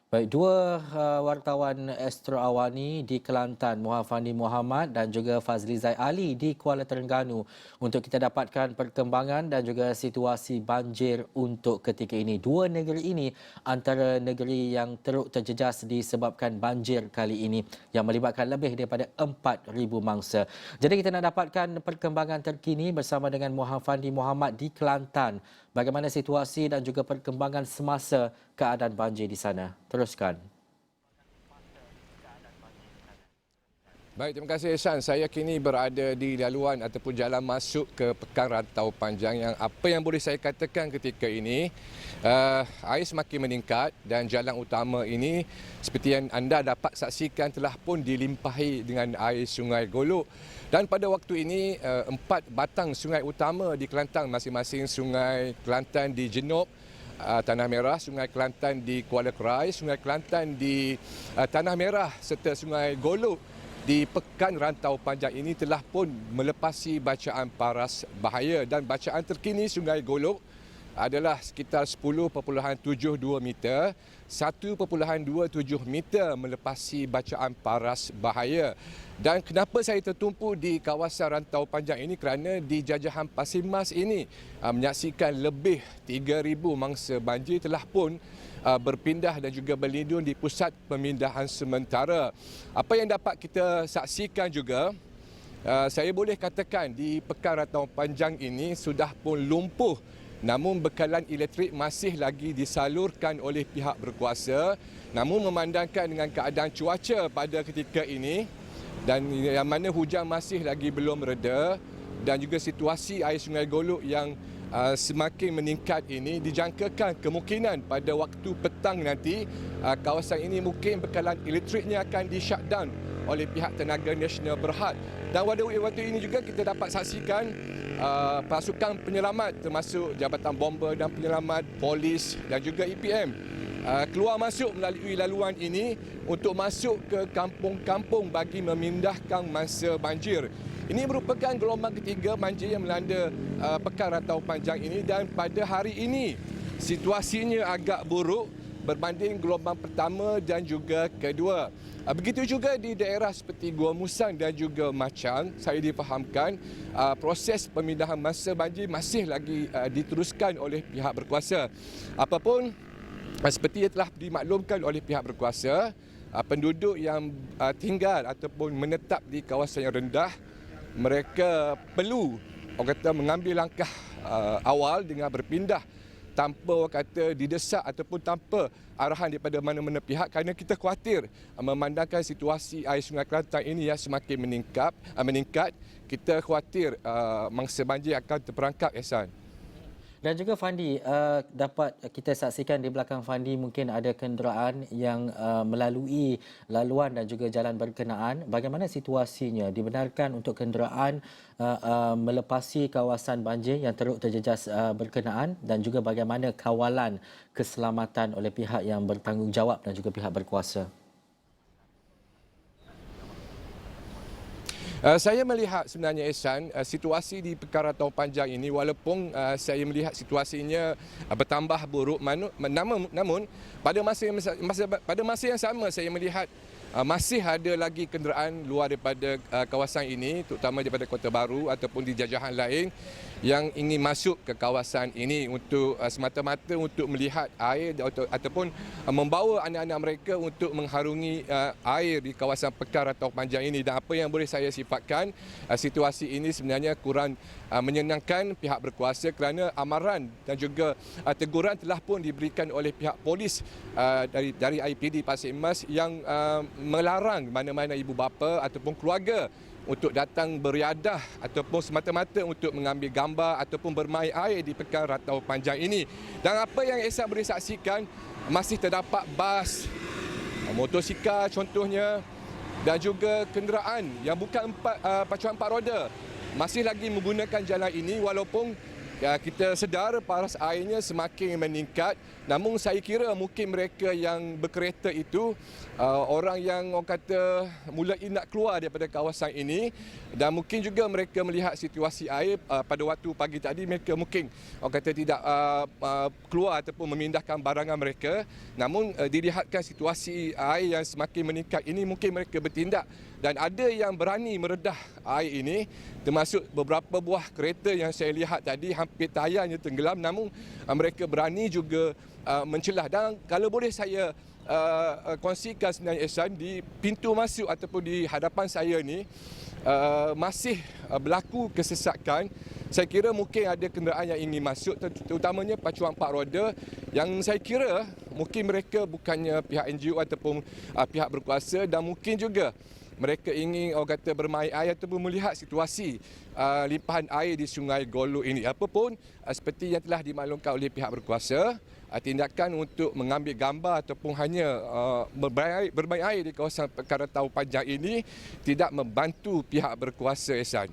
Baik, dua wartawan Astro Awani di Kelantan, Muhammad Fandi Muhammad dan juga Fazli Zaid Ali di Kuala Terengganu untuk kita dapatkan perkembangan dan juga situasi banjir untuk ketika ini. Dua negeri ini antara negeri yang teruk terjejas disebabkan banjir kali ini yang melibatkan lebih daripada 4,000 mangsa. Jadi kita nak dapatkan perkembangan terkini bersama dengan Muhammad Fandi Muhammad di Kelantan. Bagaimana situasi dan juga perkembangan semasa keadaan banjir di sana? Teruskan. Baik, terima kasih Ehsan. Saya kini berada di laluan ataupun jalan masuk ke Pekan Rantau Panjang yang apa yang boleh saya katakan ketika ini, air semakin meningkat dan jalan utama ini seperti yang anda dapat saksikan telah pun dilimpahi dengan air Sungai Golok. Dan pada waktu ini, 4 batang sungai utama di Kelantan, masing-masing Sungai Kelantan di Jenub, Tanah Merah, Sungai Kelantan di Kuala Kerai, Sungai Kelantan di Tanah Merah serta Sungai Golok di Pekan Rantau Panjang ini telah pun melepasi bacaan paras bahaya dan bacaan terkini Sungai Golok adalah sekitar 10.72 meter, 1.27 meter melepasi bacaan paras bahaya. Dan kenapa saya tertumpu di kawasan Rantau Panjang ini kerana di Jajahan Pasir Mas ini menyaksikan lebih 3,000 mangsa banjir telah pun berpindah dan juga berlindung di pusat pemindahan sementara. Apa yang dapat kita saksikan juga, saya boleh katakan di Pekan Rantau Panjang ini sudah pun lumpuh, namun bekalan elektrik masih lagi disalurkan oleh pihak berkuasa. Namun memandangkan dengan keadaan cuaca pada ketika ini dan yang mana hujan masih lagi belum reda dan juga situasi air Sungai Golok yang semakin meningkat ini, dijangkakan kemungkinan pada waktu petang nanti kawasan ini mungkin bekalan elektriknya akan di-shutdown oleh pihak Tenaga Nasional Berhad. Dan pada waktu ini juga kita dapat saksikan pasukan penyelamat termasuk Jabatan Bomba dan Penyelamat, Polis dan juga EPM keluar masuk melalui laluan ini untuk masuk ke kampung-kampung bagi memindahkan mangsa banjir. Ini merupakan gelombang ketiga banjir yang melanda Pekan Rantau Panjang ini dan pada hari ini situasinya agak buruk berbanding gelombang pertama dan juga kedua. Begitu juga di daerah seperti Gua Musang dan juga Machang, saya difahamkan proses pemindahan mangsa banjir masih lagi diteruskan oleh pihak berkuasa. Apapun seperti yang telah dimaklumkan oleh pihak berkuasa, penduduk yang tinggal ataupun menetap di kawasan yang rendah, mereka perlu mengambil langkah awal dengan berpindah tanpa didesak ataupun tanpa arahan daripada mana-mana pihak kerana kita khawatir memandangkan situasi air Sungai Kelantan ini yang semakin meningkat, kita khawatir mangsa banjir akan terperangkap, Ehsan. Dan juga Fandi, dapat kita saksikan di belakang Fandi mungkin ada kenderaan yang melalui laluan dan juga jalan berkenaan. Bagaimana situasinya? Dibenarkan untuk kenderaan melepasi kawasan banjir yang teruk terjejas berkenaan dan juga bagaimana kawalan keselamatan oleh pihak yang bertanggungjawab dan juga pihak berkuasa? Saya melihat sebenarnya, Ehsan, situasi di Pekan Rantau Panjang ini walaupun saya melihat situasinya bertambah buruk, namun pada masa yang sama saya melihat masih ada lagi kenderaan luar daripada kawasan ini, terutama daripada Kota Baru ataupun di jajahan lain yang ingin masuk ke kawasan ini untuk semata-mata untuk melihat air ataupun membawa anak-anak mereka untuk mengharungi air di kawasan Pekan Rantau Panjang ini. Dan apa yang boleh saya sifatkan, situasi ini sebenarnya kurang menyenangkan pihak berkuasa kerana amaran dan juga teguran telah pun diberikan oleh pihak polis dari IPD Pasir Mas yang melarang mana-mana ibu bapa ataupun keluarga untuk datang beriadah ataupun semata-mata untuk mengambil gambar ataupun bermain air di Pekan Rantau Panjang ini. Dan apa yang Ehsan boleh saksikan, masih terdapat bas, motosikal contohnya dan juga kenderaan yang bukan pacuan 4 roda masih lagi menggunakan jalan ini walaupun kita sedar paras airnya semakin meningkat. Namun saya kira mungkin mereka yang berkereta itu orang yang orang kata mulai nak keluar daripada kawasan ini, dan mungkin juga mereka melihat situasi air pada waktu pagi tadi, mereka mungkin orang kata tidak keluar ataupun memindahkan barangan mereka. Namun dilihatkan situasi air yang semakin meningkat ini, mungkin mereka bertindak, dan ada yang berani meredah air ini, termasuk beberapa buah kereta yang saya lihat tadi hampir tayarnya tenggelam, namun mereka berani juga mencelah. Dan kalau boleh saya kongsikan sebenarnya, Ehsan, di pintu masuk ataupun di hadapan saya ni masih berlaku kesesakan. Saya kira mungkin ada kenderaan yang ingin masuk, terutamanya pacuan 4 roda, yang saya kira mungkin mereka bukannya pihak NGO ataupun pihak berkuasa, dan mungkin juga mereka ingin orang kata bermain air ataupun melihat situasi limpahan air di Sungai Golo ini. Apapun, seperti yang telah dimaklumkan oleh pihak berkuasa, tindakan untuk mengambil gambar ataupun hanya bermain air di kawasan Perkaratan Tahu Panjang ini tidak membantu pihak berkuasa, Ehsan.